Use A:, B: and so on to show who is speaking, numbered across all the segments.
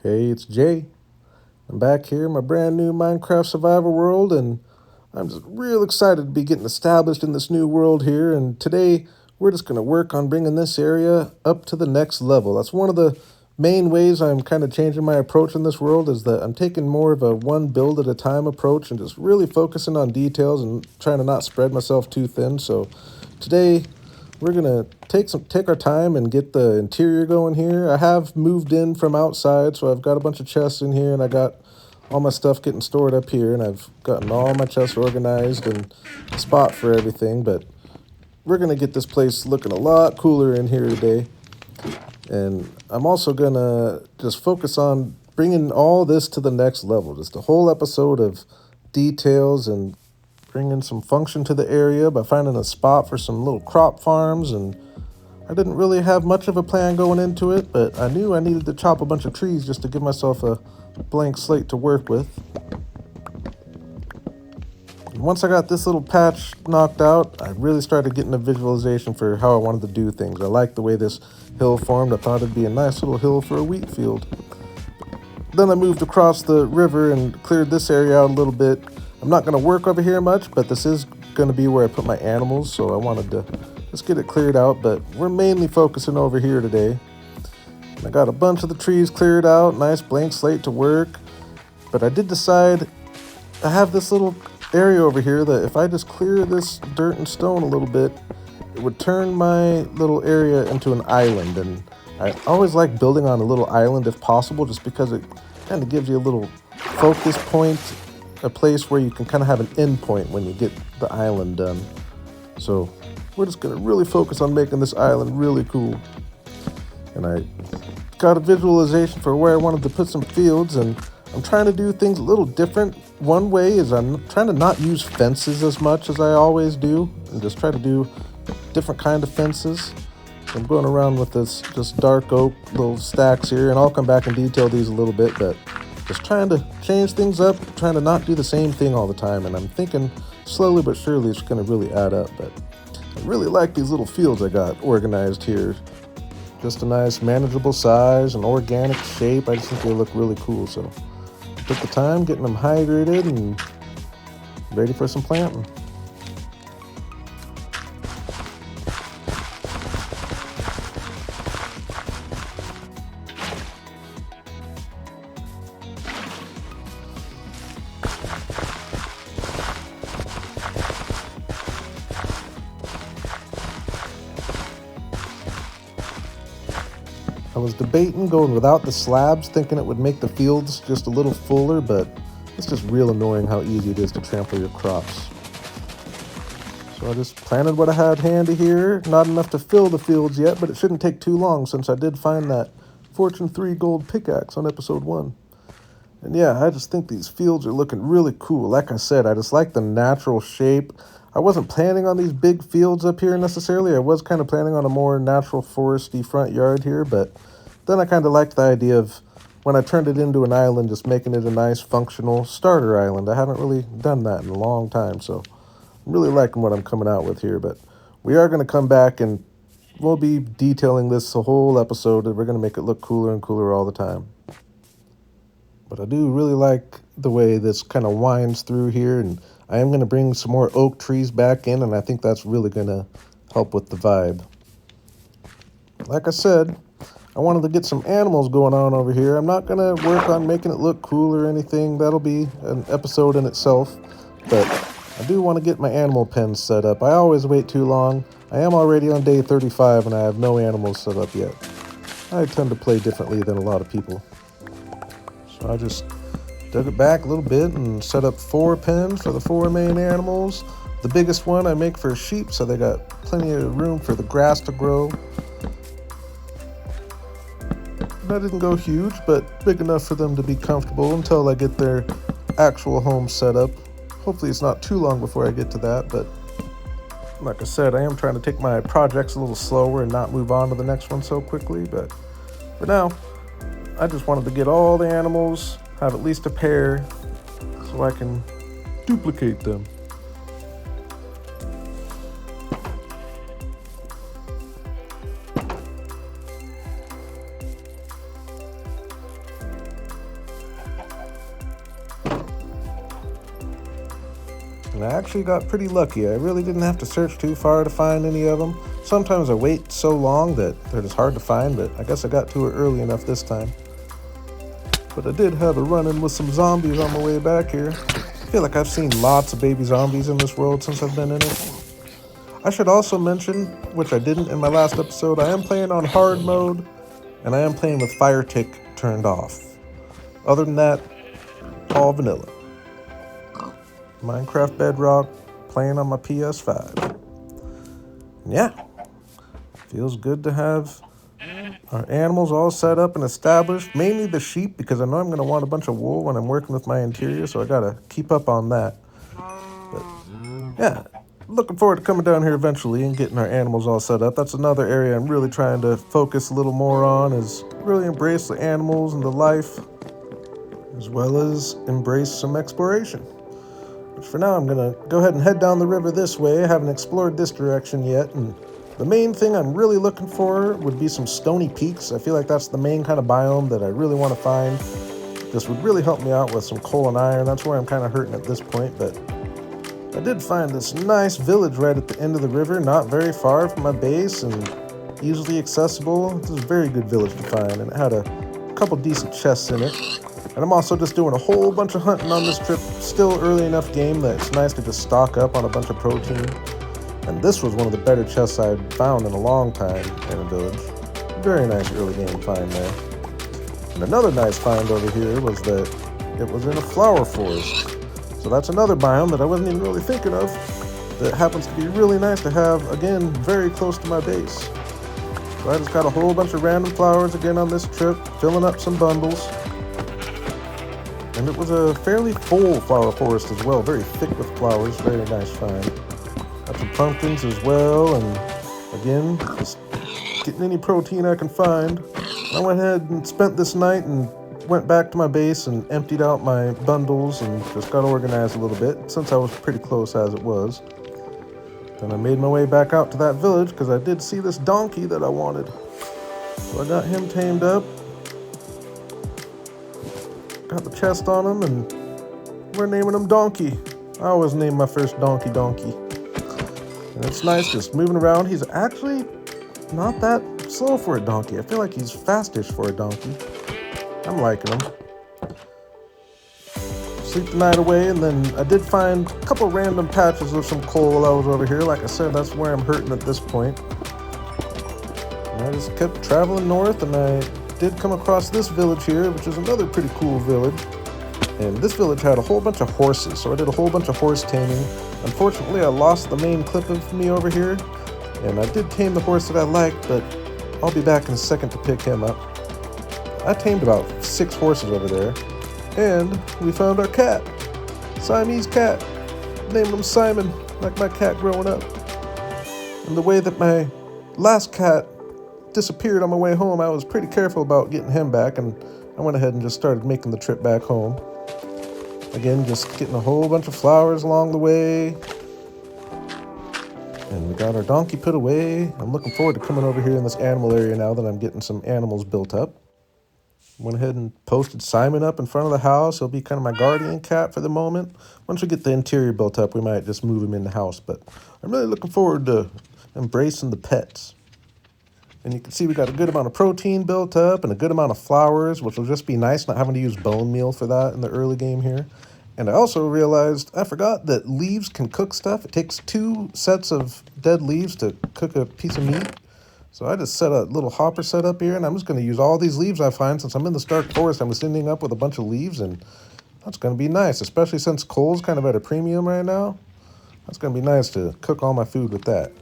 A: Hey, it's Jay. I'm back here in my brand new Minecraft survival world, and I'm just real excited to be getting established in this new world here. And today, we're just going to work on bringing this area up to the next level. That's one of the main ways I'm kind of changing my approach in this world, is that I'm taking more of a one build at a time approach and just really focusing on details and trying to not spread myself too thin. So today, we're gonna take our time and get the interior going here. I have moved in from outside, so I've got a bunch of chests in here, and I got all my stuff getting stored up here, and I've gotten all my chests organized and a spot for everything. But we're gonna get this place looking a lot cooler in here today, and I'm also gonna just focus on bringing all this to the next level. Just a whole episode of details and bringing some function to the area by finding a spot for some little crop farms. And I didn't really have much of a plan going into it, but I knew I needed to chop a bunch of trees just to give myself a blank slate to work with. And once I got this little patch knocked out, I really started getting a visualization for how I wanted to do things. I liked the way this hill formed. I thought it'd be a nice little hill for a wheat field. Then I moved across the river and cleared this area out a little bit. I'm not going to work over here much, but this is going to be where I put my animals, so I wanted to just get it cleared out. But we're mainly focusing over here today. And I got a bunch of the trees cleared out, nice blank slate to work. But I did decide I have this little area over here that if I just clear this dirt and stone a little bit, it would turn my little area into an island. And I always like building on a little island if possible, just because it kind of gives you a little focus point, a place where you can kind of have an end point when you get the island done. So we're just going to really focus on making this island really cool. And I got a visualization for where I wanted to put some fields, and I'm trying to do things a little different. One way is I'm trying to not use fences as much as I always do, and just try to do different kind of fences. So I'm going around with this just dark oak little stacks here, and I'll come back and detail these a little bit, but just trying to change things up, trying to not do the same thing all the time. And I'm thinking slowly but surely it's going to really add up. But I really like these little fields I got organized here. Just a nice manageable size, an organic shape. I just think they look really cool. So I took the time getting them hydrated and ready for some planting. I was debating going without the slabs, thinking it would make the fields just a little fuller, but it's just real annoying how easy it is to trample your crops. So I just planted what I had handy here. Not enough to fill the fields yet, but it shouldn't take too long since I did find that Fortune 3 gold pickaxe on episode 1. And yeah, I just think these fields are looking really cool. Like I said, I just like the natural shape. I wasn't planning on these big fields up here necessarily. I was kind of planning on a more natural foresty front yard here, but then I kind of liked the idea of, when I turned it into an island, just making it a nice functional starter island. I haven't really done that in a long time, so I'm really liking what I'm coming out with here. But we are going to come back and we'll be detailing this a whole episode, and we're going to make it look cooler and cooler all the time. But I do really like the way this kind of winds through here, and I am going to bring some more oak trees back in, and I think that's really going to help with the vibe. Like I said, I wanted to get some animals going on over here. I'm not going to work on making it look cool or anything. That'll be an episode in itself. But I do want to get my animal pens set up. I always wait too long. I am already on day 35, and I have no animals set up yet. I tend to play differently than a lot of people. So I just dug it back a little bit and set up 4 pens for the 4 main animals. The biggest one I make for sheep, so they got plenty of room for the grass to grow. That didn't go huge, but big enough for them to be comfortable until I get their actual home set up. Hopefully it's not too long before I get to that, but like I said, I am trying to take my projects a little slower and not move on to the next one so quickly. But for now, I just wanted to get all the animals, have at least a pair, so I can duplicate them. And I actually got pretty lucky. I really didn't have to search too far to find any of them. Sometimes I wait so long that they're just hard to find, but I guess I got to it early enough this time. But I did have a run-in with some zombies on my way back here. I feel like I've seen lots of baby zombies in this world since I've been in it. I should also mention, which I didn't in my last episode, I am playing on hard mode, and I am playing with fire tick turned off. Other than that, all vanilla. Minecraft Bedrock, playing on my PS5. Yeah, feels good to have our animals all set up and established, mainly the sheep, because I know I'm going to want a bunch of wool when I'm working with my interior, so I got to keep up on that. But yeah, looking forward to coming down here eventually and getting our animals all set up. That's another area I'm really trying to focus a little more on, is really embrace the animals and the life, as well as embrace some exploration. But for now, I'm going to go ahead and head down the river this way. I haven't explored this direction yet, and the main thing I'm really looking for would be some stony peaks. I feel like that's the main kind of biome that I really want to find. This would really help me out with some coal and iron. That's where I'm kind of hurting at this point, but I did find this nice village right at the end of the river, not very far from my base and easily accessible. This is a very good village to find, and it had a couple decent chests in it. And I'm also just doing a whole bunch of hunting on this trip. Still early enough game that it's nice to just stock up on a bunch of protein. And this was one of the better chests I'd found in a long time in a village. Very nice early game find there. And another nice find over here was that it was in a flower forest. So that's another biome that I wasn't even really thinking of, that happens to be really nice to have, again, very close to my base. So I just got a whole bunch of random flowers again on this trip, filling up some bundles. And it was a fairly full flower forest as well, very thick with flowers, very nice find. Got some pumpkins as well, and again, just getting any protein I can find. I went ahead and spent this night and went back to my base and emptied out my bundles and just got organized a little bit, since I was pretty close as it was. Then I made my way back out to that village because I did see this donkey that I wanted. So I got him tamed up. Got the chest on him, and we're naming him Donkey. I always name my first donkey Donkey. And it's nice just moving around. He's actually not that slow for a donkey. I feel like he's fastish for a donkey. I'm liking him. Sleep the night away, and then I did find a couple random patches of some coal while I was over here. Like I said, that's where I'm hurting at this point. And I just kept traveling north, and I did come across this village here, which is another pretty cool village. And this village had a whole bunch of horses, so I did a whole bunch of horse taming. Unfortunately, I lost the main clip of me over here, and I did tame the horse that I liked, but I'll be back in a second to pick him up. I tamed about 6 horses over there, and we found our cat. Siamese cat. Named him Simon, like my cat growing up. And the way that my last cat disappeared on my way home, I was pretty careful about getting him back, and I went ahead and just started making the trip back home. Again, just getting a whole bunch of flowers along the way. And we got our donkey put away. I'm looking forward to coming over here in this animal area now that I'm getting some animals built up. Went ahead and posted Simon up in front of the house. He'll be kind of my guardian cat for the moment. Once we get the interior built up, we might just move him in the house. But I'm really looking forward to embracing the pets. And you can see we got a good amount of protein built up and a good amount of flowers, which will just be nice not having to use bone meal for that in the early game here. And I also realized I forgot that leaves can cook stuff. It takes 2 sets of dead leaves to cook a piece of meat. So I just set a little hopper set up here, and I'm just going to use all these leaves I find. Since I'm in the Stark Forest, I'm just ending up with a bunch of leaves, and that's going to be nice, especially since coal's kind of at a premium right now. That's going to be nice to cook all my food with that.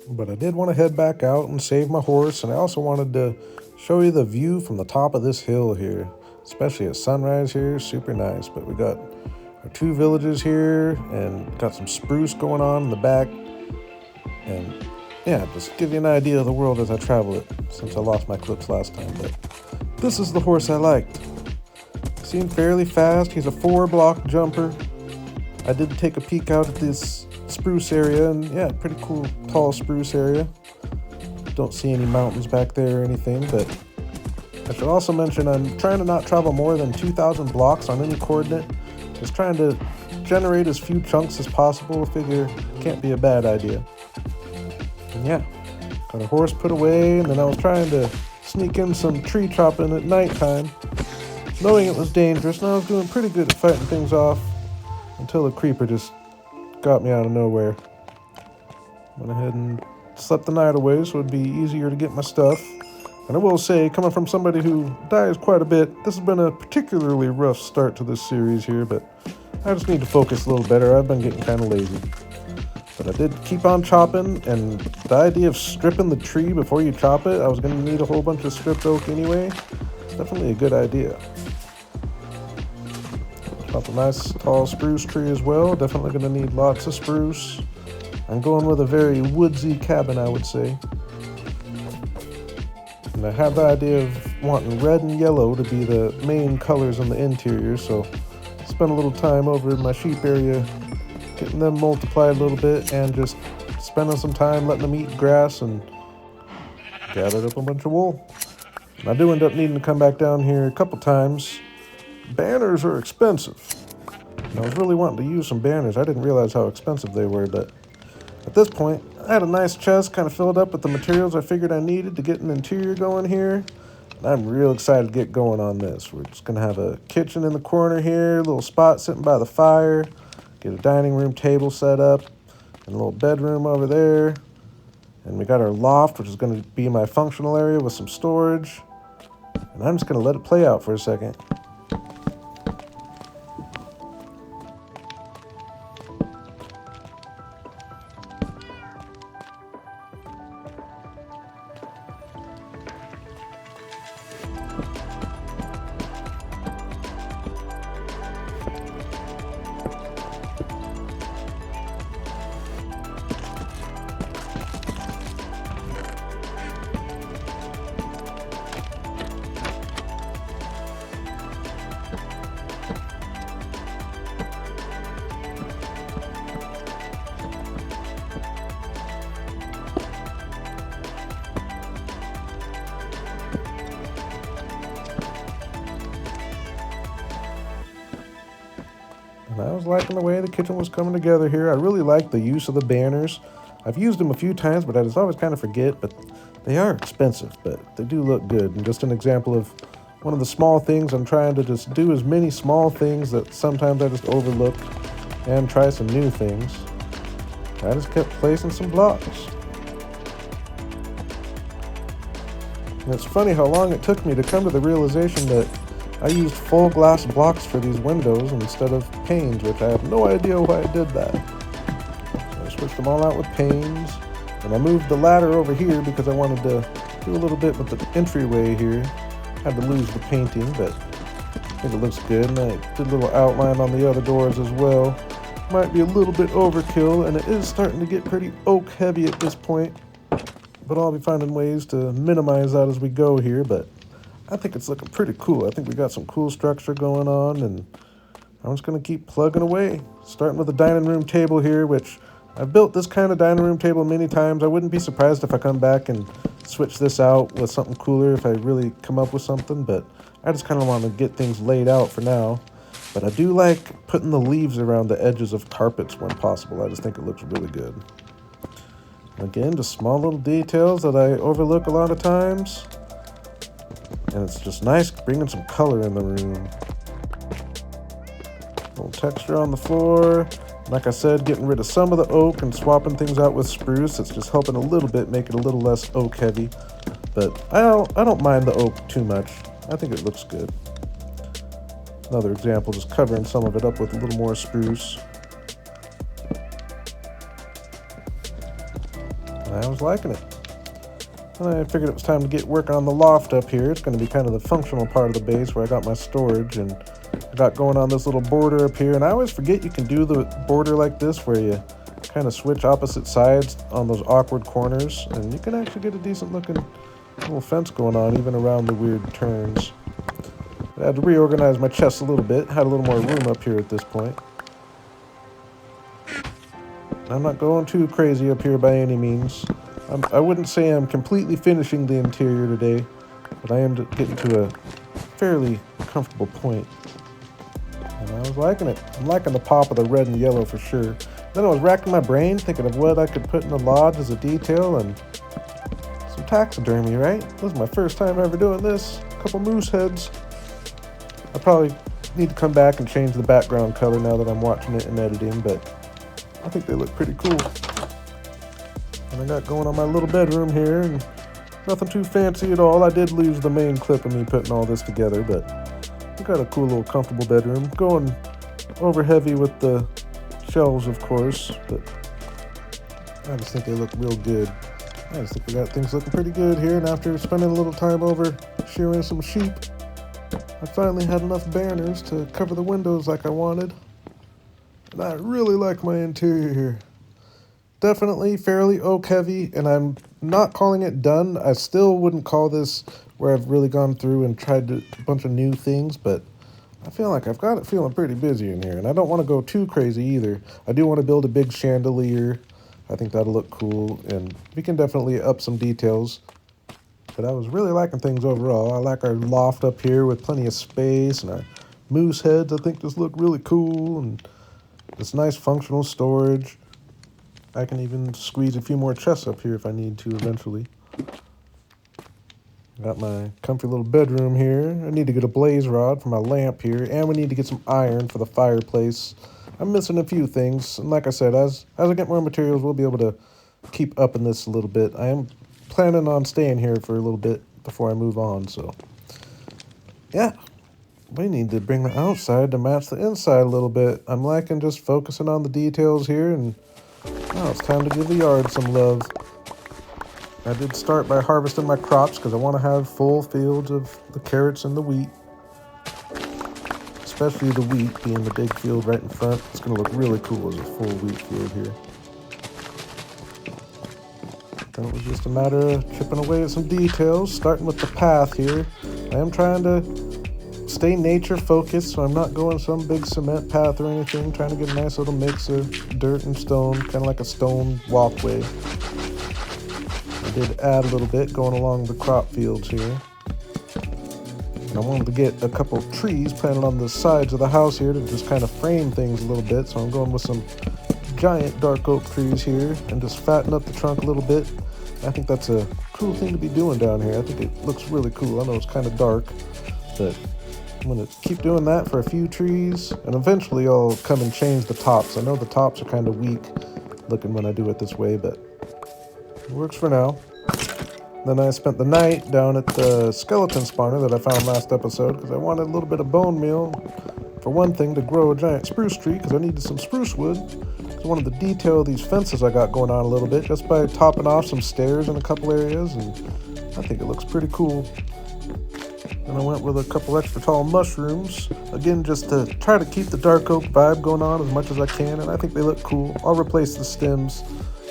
A: But I did want to head back out and save my horse, and I also wanted to show you the view from the top of this hill here, especially at sunrise here. Super nice. But we got our 2 villages here and got some spruce going on in the back. And yeah, just give you an idea of the world as I travel it, since I lost my clips last time. But this is the horse I liked. Seemed fairly fast. He's a 4-block jumper. I did take a peek out at this spruce area, and yeah, pretty cool tall spruce area. Don't see any mountains back there or anything, but I should also mention I'm trying to not travel more than 2,000 blocks on any coordinate. Just trying to generate as few chunks as possible. I figure can't be a bad idea. And yeah, got a horse put away, and then I was trying to sneak in some tree chopping at nighttime, knowing it was dangerous, and I was doing pretty good at fighting things off until a creeper just got me out of nowhere. Went ahead and slept the night away so it'd be easier to get my stuff. And I will say, coming from somebody who dies quite a bit, this has been a particularly rough start to this series here, but I just need to focus a little better. I've been getting kind of lazy. But I did keep on chopping, and the idea of stripping the tree before you chop it, I was going to need a whole bunch of stripped oak anyway. Definitely a good idea. Chopped a nice tall spruce tree as well. Definitely going to need lots of spruce. I'm going with a very woodsy cabin, I would say. And I have the idea of wanting red and yellow to be the main colors in the interior, so I spent a little time over in my sheep area getting them multiplied a little bit and just spending some time letting them eat grass, and gathered up a bunch of wool. And I do end up needing to come back down here a couple times. Banners are expensive. And I was really wanting to use some banners. I didn't realize how expensive they were, but at this point, I had a nice chest kind of filled up with the materials I figured I needed to get an interior going here. And I'm real excited to get going on this. We're just going to have a kitchen in the corner here, a little spot sitting by the fire, get a dining room table set up, and a little bedroom over there. And we got our loft, which is going to be my functional area with some storage. And I'm just going to let it play out for a second. And I was liking the way the kitchen was coming together here. I really like the use of the banners. I've used them a few times, but I just always kind of forget. But they are expensive, but they do look good. And just an example of one of the small things I'm trying to just do, as many small things that sometimes I just overlook, and try some new things. I just kept placing some blocks. And it's funny how long it took me to come to the realization that I used full glass blocks for these windows instead of panes, which I have no idea why I did that. So I switched them all out with panes, and I moved the ladder over here because I wanted to do a little bit with the entryway here. Had to lose the painting, but I think it looks good. And I did a little outline on the other doors as well. Might be a little bit overkill, and it is starting to get pretty oak heavy at this point, but I'll be finding ways to minimize that as we go here. But I think it's looking pretty cool. I think we got some cool structure going on, and I'm just going to keep plugging away. Starting with the dining room table here, which I've built this kind of dining room table many times. I wouldn't be surprised if I come back and switch this out with something cooler if I really come up with something, but I just kind of want to get things laid out for now. But I do like putting the leaves around the edges of carpets when possible. I just think it looks really good. Again, just small little details that I overlook a lot of times. And it's just nice bringing some color in the room. A little texture on the floor. Like I said, getting rid of some of the oak and swapping things out with spruce. It's just helping a little bit, make it a little less oak heavy. But I don't mind the oak too much. I think it looks good. Another example, just covering some of it up with a little more spruce. And I was liking it. And I figured it was time to get working on the loft up here. It's going to be kind of the functional part of the base where I got my storage, and I got going on this little border up here. And I always forget you can do the border like this where you kind of switch opposite sides on those awkward corners, and you can actually get a decent looking little fence going on even around the weird turns. I had to reorganize my chest a little bit, had a little more room up here at this point. I'm not going too crazy up here by any means. I wouldn't say I'm completely finishing the interior today, but I am getting to a fairly comfortable point. And I was liking it. I'm liking the pop of the red and yellow for sure. Then I was racking my brain thinking of what I could put in the lodge as a detail, and some taxidermy, right? This is my first time ever doing this. A couple moose heads. I probably need to come back and change the background color now that I'm watching it and editing, but I think they look pretty cool. And I got going on my little bedroom here, and nothing too fancy at all. I did lose the main clip of me putting all this together, but I got a cool little comfortable bedroom. Going over heavy with the shelves, of course, but I just think they look real good. I just think we got things looking pretty good here, and after spending a little time over shearing some sheep, I finally had enough banners to cover the windows like I wanted. And I really like my interior here. Definitely fairly oak heavy, and I'm not calling it done. I still wouldn't call this where I've really gone through and tried a bunch of new things, but I feel like I've got it feeling pretty busy in here, and I don't want to go too crazy either. I do want to build a big chandelier. I think that'll look cool, and we can definitely up some details. But I was really liking things overall. I like our loft up here with plenty of space, and our moose heads I think just look really cool, and this nice functional storage. I can even squeeze a few more chests up here if I need to eventually. Got my comfy little bedroom here. I need to get a blaze rod for my lamp here, and we need to get some iron for the fireplace. I'm missing a few things, and like I said, as I get more materials, we'll be able to keep upping this a little bit. I am planning on staying here for a little bit before I move on, so yeah. We need to bring the outside to match the inside a little bit. I'm liking just focusing on the details here, and now it's time to give the yard some love. I did start by harvesting my crops because I want to have full fields of the carrots and the wheat. Especially the wheat being the big field right in front. It's going to look really cool as a full wheat field here. Then it was just a matter of chipping away at some details, starting with the path here. I am trying to stay nature focused, so I'm not going some big cement path or anything. Trying to get a nice little mix of dirt and stone, kind of like a stone walkway. I did add a little bit going along the crop fields here. And I wanted to get a couple of trees planted on the sides of the house here to just kind of frame things a little bit. So I'm going with some giant dark oak trees here and just fatten up the trunk a little bit. I think that's a cool thing to be doing down here. I think it looks really cool. I know it's kind of dark, but I'm going to keep doing that for a few trees, and eventually I'll come and change the tops. I know the tops are kind of weak looking when I do it this way, but it works for now. Then I spent the night down at the skeleton spawner that I found last episode because I wanted a little bit of bone meal. For one thing, to grow a giant spruce tree because I needed some spruce wood. I wanted to detail these fences I got going on a little bit just by topping off some stairs in a couple areas, and I think it looks pretty cool. And I went with a couple extra tall mushrooms, again just to try to keep the dark oak vibe going on as much as I can, and I think they look cool. I'll replace the stems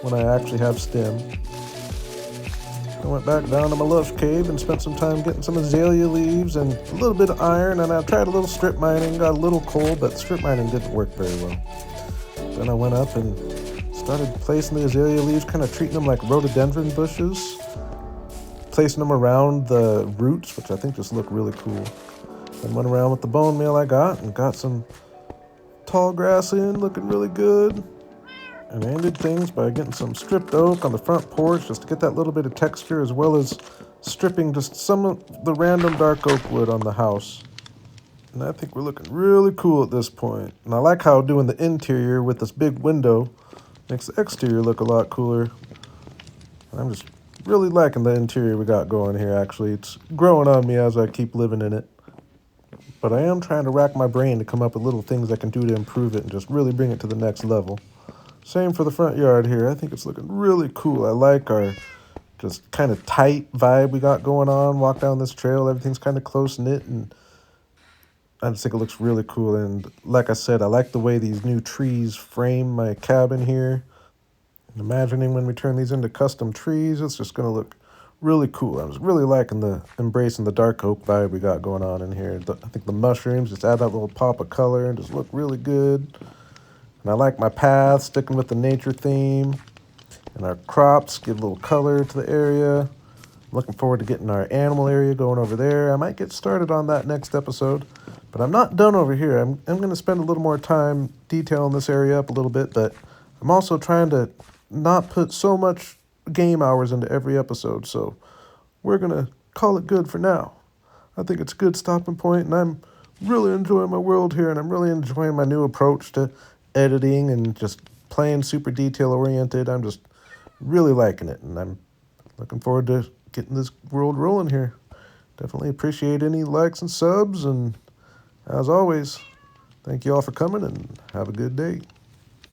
A: when I actually have stem. I went back down to my lush cave and spent some time getting some azalea leaves and a little bit of iron, and I tried a little strip mining, got a little coal, but strip mining didn't work very well. Then I went up and started placing the azalea leaves, kind of treating them like rhododendron bushes, placing them around the roots, which I think just look really cool. Then went around with the bone meal I got and got some tall grass in, looking really good. And I ended things by getting some stripped oak on the front porch just to get that little bit of texture, as well as stripping just some of the random dark oak wood on the house. And I think we're looking really cool at this point. And I like how doing the interior with this big window makes the exterior look a lot cooler. And I'm just really liking the interior we got going here, actually. It's growing on me as I keep living in it. But I am trying to rack my brain to come up with little things I can do to improve it and just really bring it to the next level. Same for the front yard here. I think it's looking really cool. I like our just kind of tight vibe we got going on. Walk down this trail, everything's kind of close-knit, and I just think it looks really cool. And like I said, I like the way these new trees frame my cabin here. And imagining when we turn these into custom trees, it's just going to look really cool. I was really liking embracing the dark oak vibe we got going on in here. I think the mushrooms just add that little pop of color and just look really good. And I like my path, sticking with the nature theme. And our crops give a little color to the area. I'm looking forward to getting our animal area going over there. I might get started on that next episode. But I'm not done over here. I'm going to spend a little more time detailing this area up a little bit, but I'm also trying to not put so much game hours into every episode, so we're going to call it good for now. I think it's a good stopping point, and I'm really enjoying my world here, and I'm really enjoying my new approach to editing and just playing super detail-oriented. I'm just really liking it, and I'm looking forward to getting this world rolling here. Definitely appreciate any likes and subs, and as always, thank you all for coming, and have a good day.